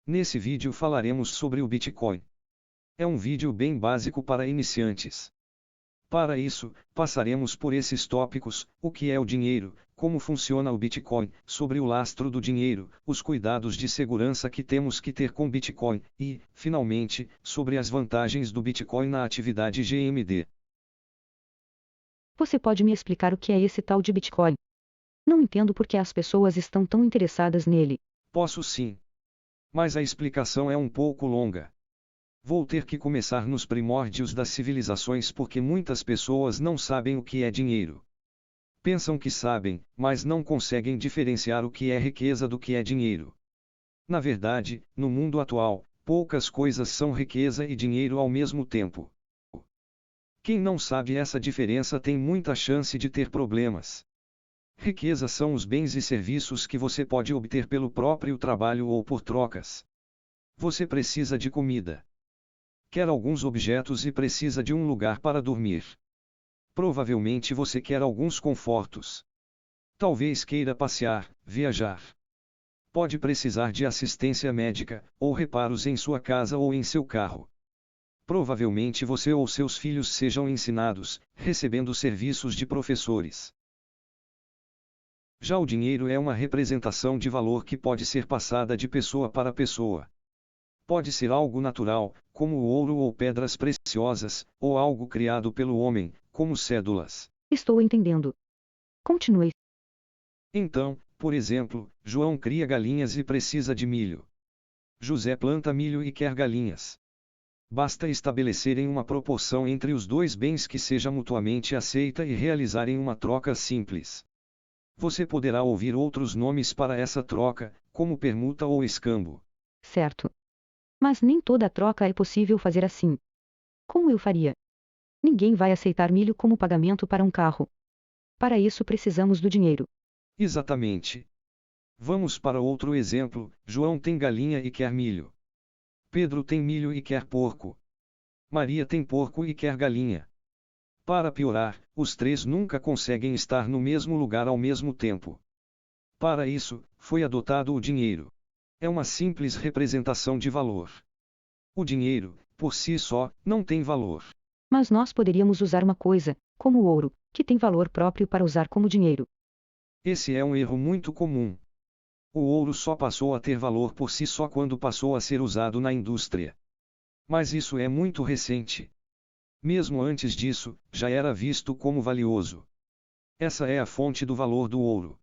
Nesse vídeo falaremos sobre o Bitcoin. É um vídeo bem básico para iniciantes. Para isso, passaremos por esses tópicos: o que é o dinheiro, como funciona o Bitcoin, sobre o lastro do dinheiro, os cuidados de segurança que temos que ter com Bitcoin e, finalmente, sobre as vantagens do Bitcoin na atividade GMD. Você pode me explicar o que é esse tal de Bitcoin? Não entendo por que as pessoas estão tão interessadas nele. Posso sim. Mas a explicação é um pouco longa. Vou ter que começar nos primórdios das civilizações porque muitas pessoas não sabem o que é dinheiro. Pensam que sabem, mas não conseguem diferenciar o que é riqueza do que é dinheiro. Na verdade, no mundo atual, poucas coisas são riqueza e dinheiro ao mesmo tempo. Quem não sabe essa diferença tem muita chance de ter problemas. Riqueza são os bens e serviços que você pode obter pelo próprio trabalho ou por trocas. Você precisa de comida. Quer alguns objetos e precisa de um lugar para dormir. Provavelmente você quer alguns confortos. Talvez queira passear, viajar. Pode precisar de assistência médica, ou reparos em sua casa ou em seu carro. Provavelmente você ou seus filhos sejam ensinados, recebendo serviços de professores. Já o dinheiro é uma representação de valor que pode ser passada de pessoa para pessoa. Pode ser algo natural, como o ouro ou pedras preciosas, ou algo criado pelo homem, como cédulas. Estou entendendo. Continue. Então, por exemplo, João cria galinhas e precisa de milho. José planta milho e quer galinhas. Basta estabelecerem uma proporção entre os dois bens que seja mutuamente aceita e realizarem uma troca simples. Você poderá ouvir outros nomes para essa troca, como permuta ou escambo. Certo. Mas nem toda troca é possível fazer assim. Como eu faria? Ninguém vai aceitar milho como pagamento para um carro. Para isso precisamos do dinheiro. Exatamente. Vamos para outro exemplo: João tem galinha e quer milho. Pedro tem milho e quer porco. Maria tem porco e quer galinha. Para piorar, os três nunca conseguem estar no mesmo lugar ao mesmo tempo. Para isso, foi adotado o dinheiro. É uma simples representação de valor. O dinheiro, por si só, não tem valor. Mas nós poderíamos usar uma coisa, como o ouro, que tem valor próprio para usar como dinheiro. Esse é um erro muito comum. O ouro só passou a ter valor por si só quando passou a ser usado na indústria. Mas isso é muito recente. Mesmo antes disso, já era visto como valioso. Essa é a fonte do valor do ouro.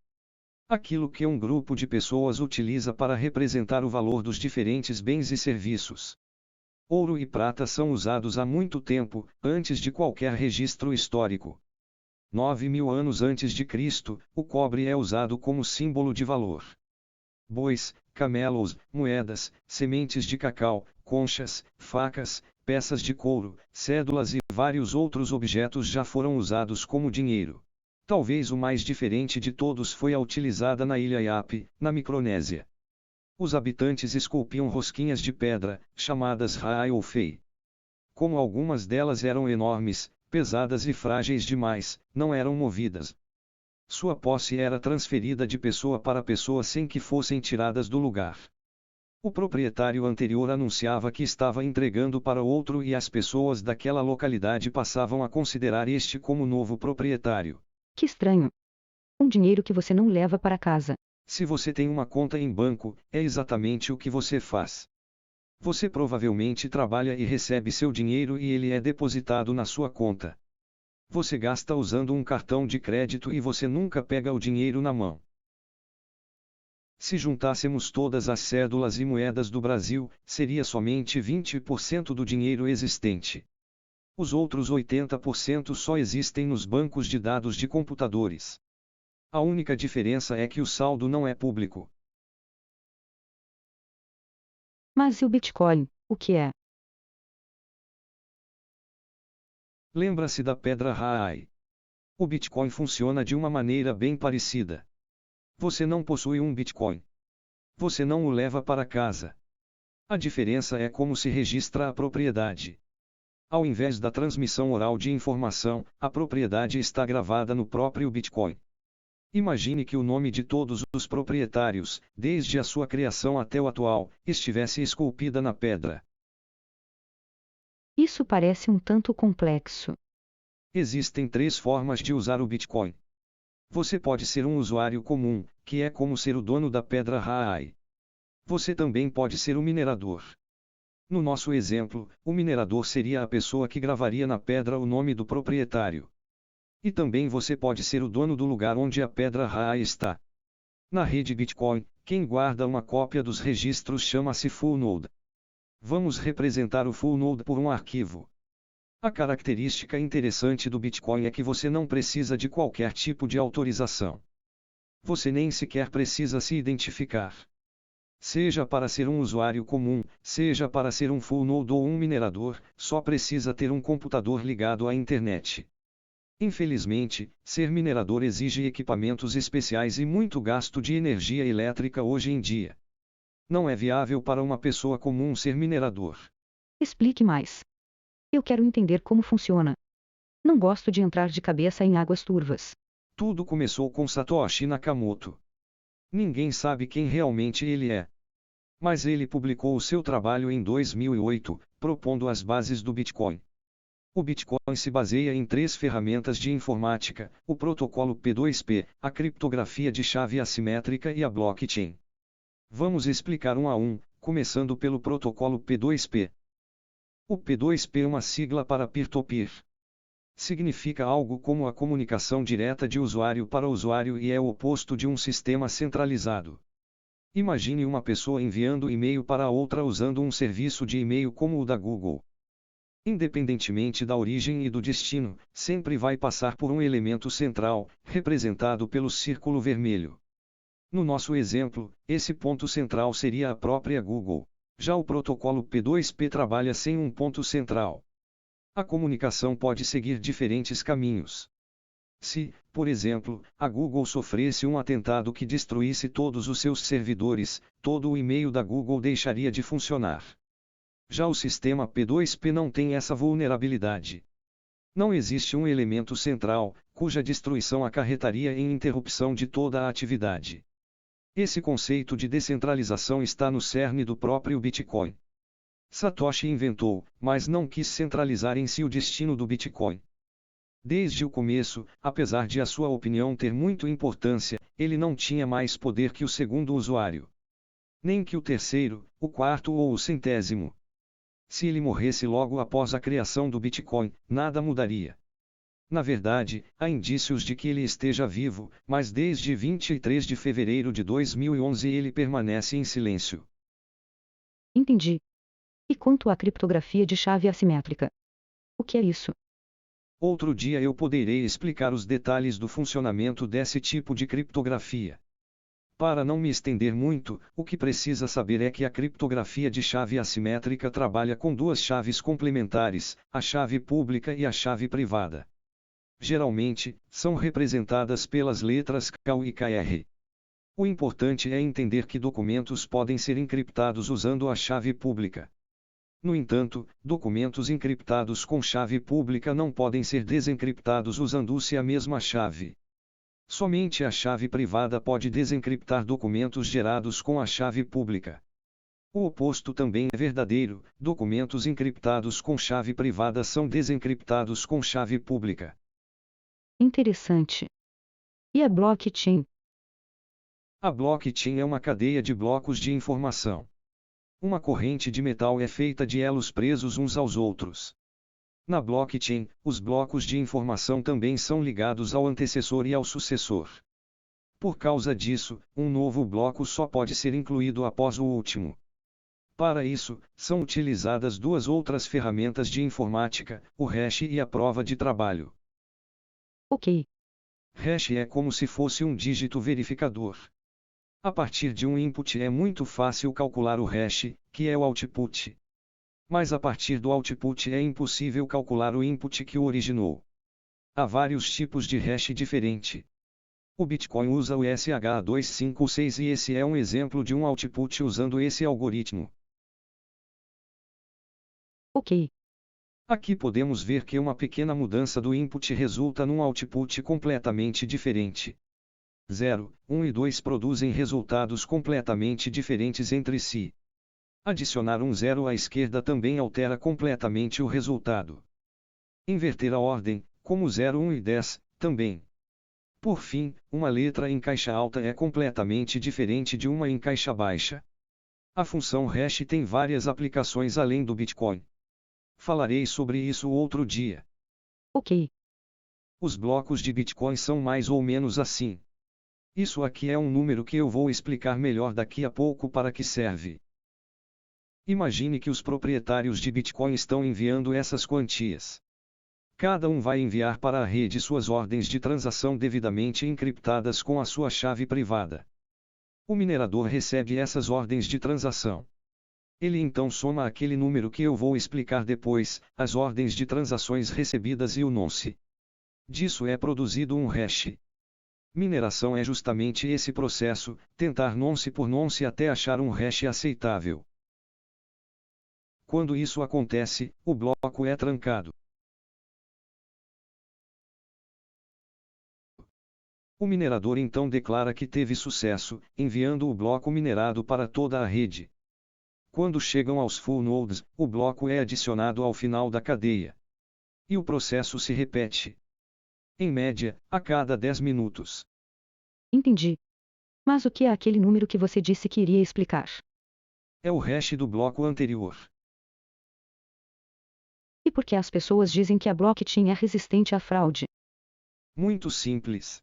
Aquilo que um grupo de pessoas utiliza para representar o valor dos diferentes bens e serviços. Ouro e prata são usados há muito tempo, antes de qualquer registro histórico. 9.000 anos antes de Cristo, o cobre é usado como símbolo de valor. Bois, camelos, moedas, sementes de cacau, conchas, facas, peças de couro, cédulas e vários outros objetos já foram usados como dinheiro. Talvez o mais diferente de todos foi a utilizada na ilha Yap, na Micronésia. Os habitantes esculpiam rosquinhas de pedra, chamadas Raai ou Fei. Como algumas delas eram enormes, pesadas e frágeis demais, não eram movidas. Sua posse era transferida de pessoa para pessoa sem que fossem tiradas do lugar. O proprietário anterior anunciava que estava entregando para outro e as pessoas daquela localidade passavam a considerar este como novo proprietário. Que estranho. Um dinheiro que você não leva para casa. Se você tem uma conta em banco, é exatamente o que você faz. Você provavelmente trabalha e recebe seu dinheiro e ele é depositado na sua conta. Você gasta usando um cartão de crédito e você nunca pega o dinheiro na mão. Se juntássemos todas as cédulas e moedas do Brasil, seria somente 20% do dinheiro existente. Os outros 80% só existem nos bancos de dados de computadores. A única diferença é que o saldo não é público. Mas e o Bitcoin, o que é? Lembra-se da pedra Raai? O Bitcoin funciona de uma maneira bem parecida. Você não possui um Bitcoin. Você não o leva para casa. A diferença é como se registra a propriedade. Ao invés da transmissão oral de informação, a propriedade está gravada no próprio Bitcoin. Imagine que o nome de todos os proprietários, desde a sua criação até o atual, estivesse esculpida na pedra. Isso parece um tanto complexo. Existem 3 formas de usar o Bitcoin. Você pode ser um usuário comum, que é como ser o dono da pedra Raai. Você também pode ser o minerador. No nosso exemplo, o minerador seria a pessoa que gravaria na pedra o nome do proprietário. E também você pode ser o dono do lugar onde a pedra Raai está. Na rede Bitcoin, quem guarda uma cópia dos registros chama-se full node. Vamos representar o full node por um arquivo. A característica interessante do Bitcoin é que você não precisa de qualquer tipo de autorização. Você nem sequer precisa se identificar. Seja para ser um usuário comum, seja para ser um full node ou um minerador, só precisa ter um computador ligado à internet. Infelizmente, ser minerador exige equipamentos especiais e muito gasto de energia elétrica hoje em dia. Não é viável para uma pessoa comum ser minerador. Explique mais. Eu quero entender como funciona. Não gosto de entrar de cabeça em águas turvas. Tudo começou com Satoshi Nakamoto. Ninguém sabe quem realmente ele é. Mas ele publicou o seu trabalho em 2008, propondo as bases do Bitcoin. O Bitcoin se baseia em 3 ferramentas de informática: o protocolo P2P, a criptografia de chave assimétrica e a blockchain. Vamos explicar um a um, começando pelo protocolo P2P. O P2P é uma sigla para peer-to-peer. Significa algo como a comunicação direta de usuário para usuário e é o oposto de um sistema centralizado. Imagine uma pessoa enviando e-mail para outra usando um serviço de e-mail como o da Google. Independentemente da origem e do destino, sempre vai passar por um elemento central, representado pelo círculo vermelho. No nosso exemplo, esse ponto central seria a própria Google. Já o protocolo P2P trabalha sem um ponto central. A comunicação pode seguir diferentes caminhos. Se, por exemplo, a Google sofresse um atentado que destruísse todos os seus servidores, todo o e-mail da Google deixaria de funcionar. Já o sistema P2P não tem essa vulnerabilidade. Não existe um elemento central, cuja destruição acarretaria em interrupção de toda a atividade. Esse conceito de descentralização está no cerne do próprio Bitcoin. Satoshi inventou, mas não quis centralizar em si o destino do Bitcoin. Desde o começo, apesar de a sua opinião ter muita importância, ele não tinha mais poder que o segundo usuário. Nem que o terceiro, o quarto ou o centésimo. Se ele morresse logo após a criação do Bitcoin, nada mudaria. Na verdade, há indícios de que ele esteja vivo, mas desde 23 de fevereiro de 2011 ele permanece em silêncio. Entendi. E quanto à criptografia de chave assimétrica? O que é isso? Outro dia eu poderei explicar os detalhes do funcionamento desse tipo de criptografia. Para não me estender muito, o que precisa saber é que a criptografia de chave assimétrica trabalha com 2 chaves complementares, a chave pública e a chave privada. Geralmente, são representadas pelas letras CAU e KR. O importante é entender que documentos podem ser encriptados usando a chave pública. No entanto, documentos encriptados com chave pública não podem ser desencriptados usando-se a mesma chave. Somente a chave privada pode desencriptar documentos gerados com a chave pública. O oposto também é verdadeiro: documentos encriptados com chave privada são desencriptados com chave pública. Interessante. E a blockchain? A blockchain é uma cadeia de blocos de informação. Uma corrente de metal é feita de elos presos uns aos outros. Na blockchain, os blocos de informação também são ligados ao antecessor e ao sucessor. Por causa disso, um novo bloco só pode ser incluído após o último. Para isso, são utilizadas 2 outras ferramentas de informática, o hash e a prova de trabalho. Ok. Hash é como se fosse um dígito verificador. A partir de um input é muito fácil calcular o hash, que é o output. Mas a partir do output é impossível calcular o input que o originou. Há vários tipos de hash diferente. O Bitcoin usa o SHA-256 e esse é um exemplo de um output usando esse algoritmo. Ok. Aqui podemos ver que uma pequena mudança do input resulta num output completamente diferente. 0, 1 e 2 produzem resultados completamente diferentes entre si. Adicionar um 0 à esquerda também altera completamente o resultado. Inverter a ordem, como 0, 1 e 10, também. Por fim, uma letra em caixa alta é completamente diferente de uma em caixa baixa. A função hash tem várias aplicações além do Bitcoin. Falarei sobre isso outro dia. Ok. Os blocos de Bitcoin são mais ou menos assim. Isso aqui é um número que eu vou explicar melhor daqui a pouco para que serve. Imagine que os proprietários de Bitcoin estão enviando essas quantias. Cada um vai enviar para a rede suas ordens de transação devidamente encriptadas com a sua chave privada. O minerador recebe essas ordens de transação. Ele então soma aquele número que eu vou explicar depois, as ordens de transações recebidas e o nonce. Disso é produzido um hash. Mineração é justamente esse processo, tentar nonce por nonce até achar um hash aceitável. Quando isso acontece, o bloco é trancado. O minerador então declara que teve sucesso, enviando o bloco minerado para toda a rede. Quando chegam aos full nodes, o bloco é adicionado ao final da cadeia. E o processo se repete. Em média, a cada 10 minutos. Entendi. Mas o que é aquele número que você disse que iria explicar? É o hash do bloco anterior. E por que as pessoas dizem que a blockchain é resistente à fraude? Muito simples.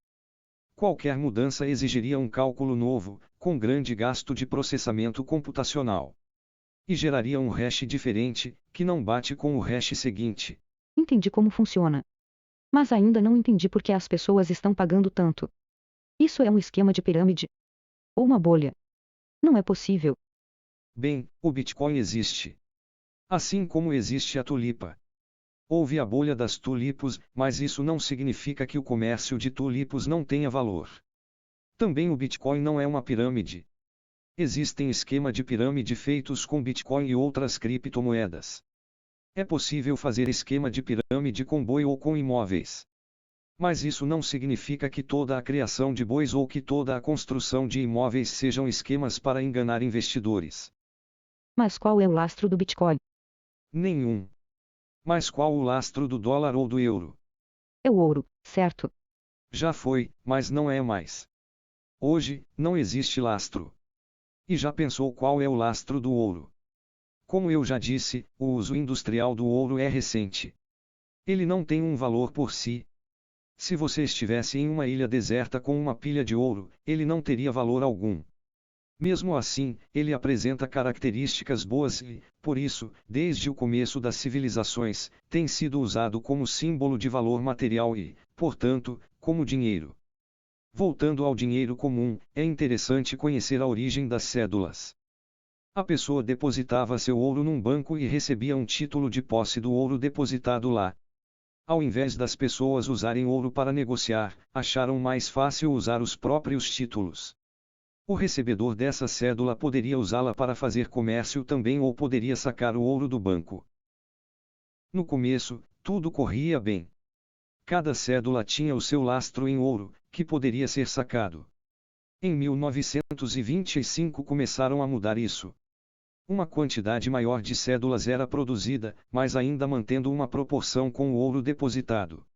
Qualquer mudança exigiria um cálculo novo, com grande gasto de processamento computacional. E geraria um hash diferente, que não bate com o hash seguinte. Entendi como funciona. Mas ainda não entendi por que as pessoas estão pagando tanto. Isso é um esquema de pirâmide? Ou uma bolha? Não é possível. Bem, o Bitcoin existe. Assim como existe a tulipa. Houve a bolha das tulipas, mas isso não significa que o comércio de tulipas não tenha valor. Também o Bitcoin não é uma pirâmide. Existem esquemas de pirâmide feitos com Bitcoin e outras criptomoedas. É possível fazer esquema de pirâmide com boi ou com imóveis. Mas isso não significa que toda a criação de bois ou que toda a construção de imóveis sejam esquemas para enganar investidores. Mas qual é o lastro do Bitcoin? Nenhum. Mas qual o lastro do dólar ou do euro? É o ouro, certo? Já foi, mas não é mais. Hoje, não existe lastro. E já pensou qual é o lastro do ouro? Como eu já disse, o uso industrial do ouro é recente. Ele não tem um valor por si. Se você estivesse em uma ilha deserta com uma pilha de ouro, ele não teria valor algum. Mesmo assim, ele apresenta características boas e, por isso, desde o começo das civilizações, tem sido usado como símbolo de valor material e, portanto, como dinheiro. Voltando ao dinheiro comum, é interessante conhecer a origem das cédulas. A pessoa depositava seu ouro num banco e recebia um título de posse do ouro depositado lá. Ao invés das pessoas usarem ouro para negociar, acharam mais fácil usar os próprios títulos. O recebedor dessa cédula poderia usá-la para fazer comércio também ou poderia sacar o ouro do banco. No começo, tudo corria bem. Cada cédula tinha o seu lastro em ouro, que poderia ser sacado. Em 1925 começaram a mudar isso. Uma quantidade maior de cédulas era produzida, mas ainda mantendo uma proporção com o ouro depositado.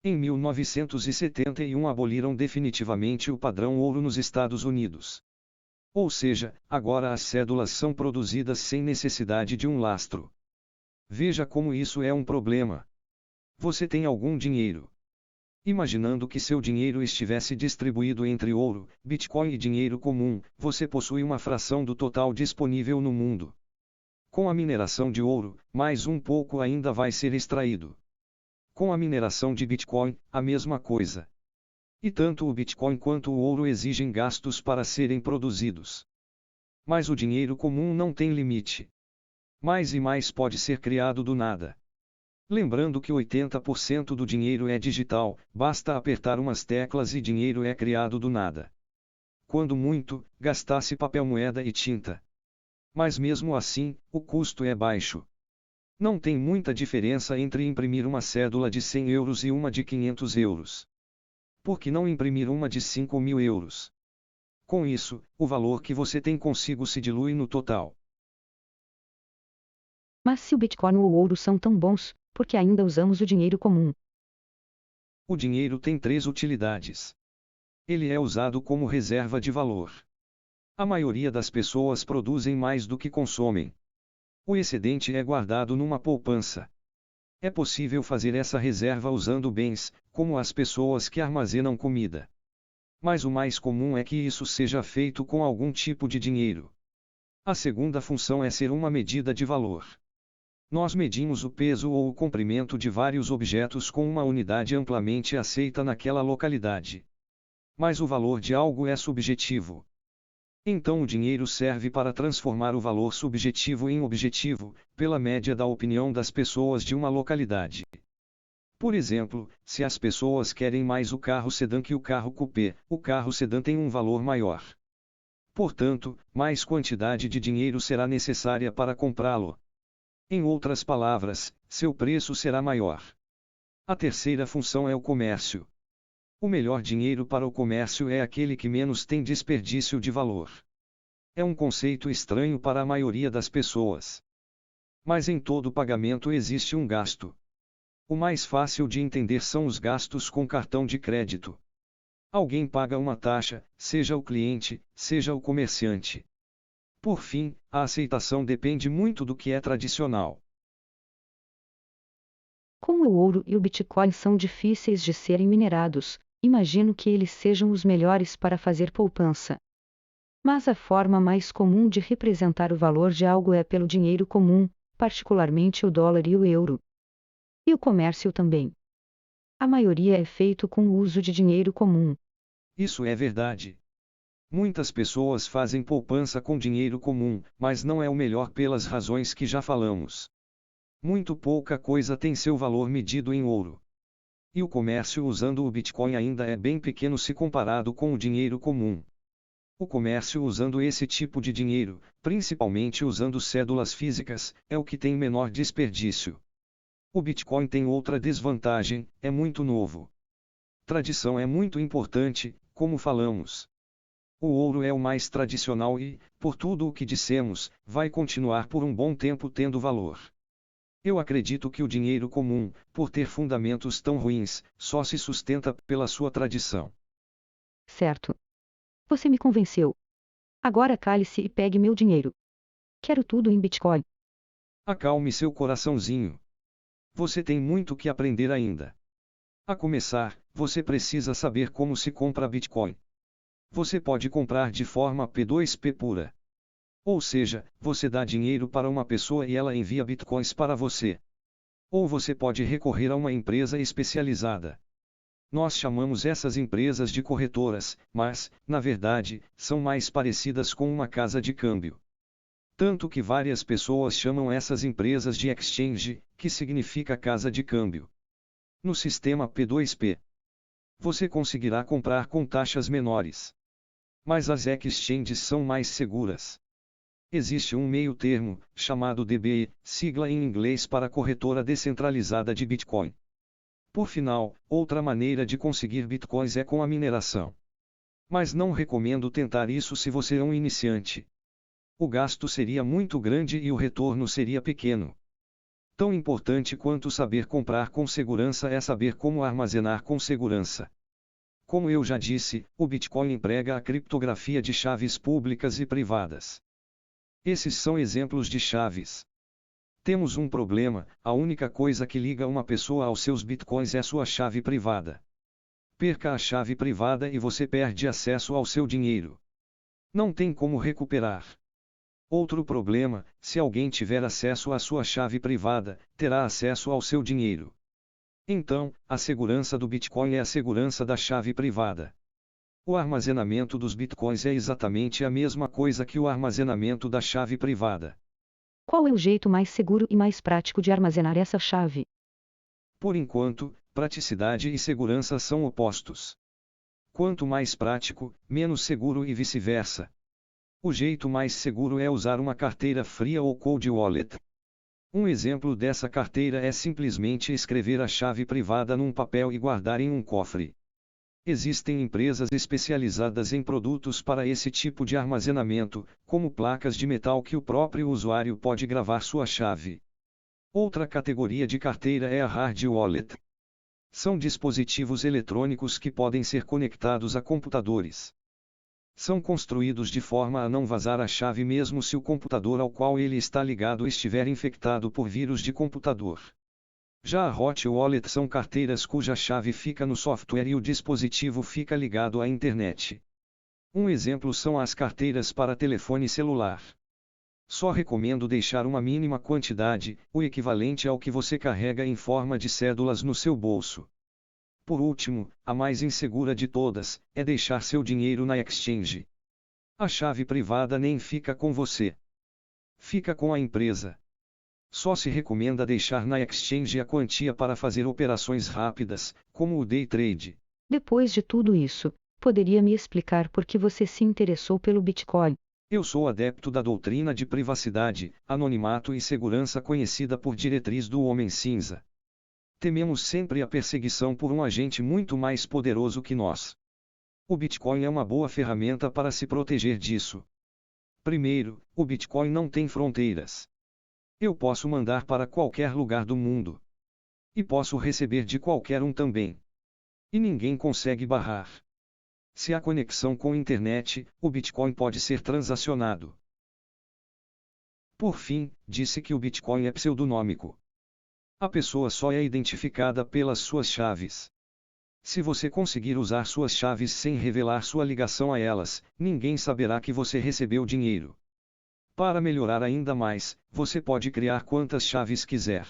Em 1971 aboliram definitivamente o padrão ouro nos Estados Unidos. Ou seja, agora as cédulas são produzidas sem necessidade de um lastro. Veja como isso é um problema. Você tem algum dinheiro. Imaginando que seu dinheiro estivesse distribuído entre ouro, Bitcoin e dinheiro comum, você possui uma fração do total disponível no mundo. Com a mineração de ouro, mais um pouco ainda vai ser extraído. Com a mineração de Bitcoin, a mesma coisa. E tanto o Bitcoin quanto o ouro exigem gastos para serem produzidos. Mas o dinheiro comum não tem limite. Mais e mais pode ser criado do nada. Lembrando que 80% do dinheiro é digital, basta apertar umas teclas e dinheiro é criado do nada. Quando muito, gastasse papel moeda e tinta. Mas mesmo assim, o custo é baixo. Não tem muita diferença entre imprimir uma cédula de 100 euros e uma de 500 euros. Por que não imprimir uma de 5.000 euros? Com isso, o valor que você tem consigo se dilui no total. Mas se o Bitcoin ou o ouro são tão bons, por que ainda usamos o dinheiro comum? O dinheiro tem três utilidades. Ele é usado como reserva de valor. A maioria das pessoas produzem mais do que consomem. O excedente é guardado numa poupança. É possível fazer essa reserva usando bens, como as pessoas que armazenam comida. Mas o mais comum é que isso seja feito com algum tipo de dinheiro. A segunda função é ser uma medida de valor. Nós medimos o peso ou o comprimento de vários objetos com uma unidade amplamente aceita naquela localidade. Mas o valor de algo é subjetivo. Então o dinheiro serve para transformar o valor subjetivo em objetivo, pela média da opinião das pessoas de uma localidade. Por exemplo, se as pessoas querem mais o carro sedã que o carro coupé, o carro sedã tem um valor maior. Portanto, mais quantidade de dinheiro será necessária para comprá-lo. Em outras palavras, seu preço será maior. A terceira função é o comércio. O melhor dinheiro para o comércio é aquele que menos tem desperdício de valor. É um conceito estranho para a maioria das pessoas. Mas em todo pagamento existe um gasto. O mais fácil de entender são os gastos com cartão de crédito. Alguém paga uma taxa, seja o cliente, seja o comerciante. Por fim, a aceitação depende muito do que é tradicional. Como o ouro e o Bitcoin são difíceis de serem minerados, imagino que eles sejam os melhores para fazer poupança. Mas a forma mais comum de representar o valor de algo é pelo dinheiro comum, particularmente o dólar e o euro. E o comércio também. A maioria é feito com o uso de dinheiro comum. Isso é verdade. Muitas pessoas fazem poupança com dinheiro comum, mas não é o melhor pelas razões que já falamos. Muito pouca coisa tem seu valor medido em ouro. E o comércio usando o Bitcoin ainda é bem pequeno se comparado com o dinheiro comum. O comércio usando esse tipo de dinheiro, principalmente usando cédulas físicas, é o que tem menor desperdício. O Bitcoin tem outra desvantagem, é muito novo. Tradição é muito importante, como falamos. O ouro é o mais tradicional e, por tudo o que dissemos, vai continuar por um bom tempo tendo valor. Eu acredito que o dinheiro comum, por ter fundamentos tão ruins, só se sustenta pela sua tradição. Certo. Você me convenceu. Agora cale-se e pegue meu dinheiro. Quero tudo em Bitcoin. Acalme seu coraçãozinho. Você tem muito que aprender ainda. A começar, você precisa saber como se compra Bitcoin. Você pode comprar de forma P2P pura. Ou seja, você dá dinheiro para uma pessoa e ela envia Bitcoins para você. Ou você pode recorrer a uma empresa especializada. Nós chamamos essas empresas de corretoras, mas, na verdade, são mais parecidas com uma casa de câmbio. Tanto que várias pessoas chamam essas empresas de exchange, que significa casa de câmbio. No sistema P2P, você conseguirá comprar com taxas menores. Mas as exchanges são mais seguras. Existe um meio termo, chamado DBI, sigla em inglês para Corretora Descentralizada de Bitcoin. Por final, outra maneira de conseguir bitcoins é com a mineração. Mas não recomendo tentar isso se você é um iniciante. O gasto seria muito grande e o retorno seria pequeno. Tão importante quanto saber comprar com segurança é saber como armazenar com segurança. Como eu já disse, o Bitcoin emprega a criptografia de chaves públicas e privadas. Esses são exemplos de chaves. Temos um problema: a única coisa que liga uma pessoa aos seus bitcoins é sua chave privada. Perca a chave privada e você perde acesso ao seu dinheiro. Não tem como recuperar. Outro problema: se alguém tiver acesso à sua chave privada, terá acesso ao seu dinheiro. Então, a segurança do Bitcoin é a segurança da chave privada. O armazenamento dos bitcoins é exatamente a mesma coisa que o armazenamento da chave privada. Qual é o jeito mais seguro e mais prático de armazenar essa chave? Por enquanto, praticidade e segurança são opostos. Quanto mais prático, menos seguro e vice-versa. O jeito mais seguro é usar uma carteira fria ou cold wallet. Um exemplo dessa carteira é simplesmente escrever a chave privada num papel e guardar em um cofre. Existem empresas especializadas em produtos para esse tipo de armazenamento, como placas de metal que o próprio usuário pode gravar sua chave. Outra categoria de carteira é a hard wallet. São dispositivos eletrônicos que podem ser conectados a computadores. São construídos de forma a não vazar a chave mesmo se o computador ao qual ele está ligado estiver infectado por vírus de computador. Já a hot wallet são carteiras cuja chave fica no software e o dispositivo fica ligado à internet. Um exemplo são as carteiras para telefone celular. Só recomendo deixar uma mínima quantidade, o equivalente ao que você carrega em forma de cédulas no seu bolso. Por último, a mais insegura de todas, é deixar seu dinheiro na exchange. A chave privada nem fica com você. Fica com a empresa. Só se recomenda deixar na exchange a quantia para fazer operações rápidas, como o day trade. Depois de tudo isso, poderia me explicar por que você se interessou pelo Bitcoin? Eu sou adepto da doutrina de privacidade, anonimato e segurança conhecida por diretriz do Homem Cinza. Tememos sempre a perseguição por um agente muito mais poderoso que nós. O Bitcoin é uma boa ferramenta para se proteger disso. Primeiro, o Bitcoin não tem fronteiras. Eu posso mandar para qualquer lugar do mundo. E posso receber de qualquer um também. E ninguém consegue barrar. Se há conexão com a internet, o Bitcoin pode ser transacionado. Por fim, disse que o Bitcoin é pseudonômico. A pessoa só é identificada pelas suas chaves. Se você conseguir usar suas chaves sem revelar sua ligação a elas, ninguém saberá que você recebeu dinheiro. Para melhorar ainda mais, você pode criar quantas chaves quiser.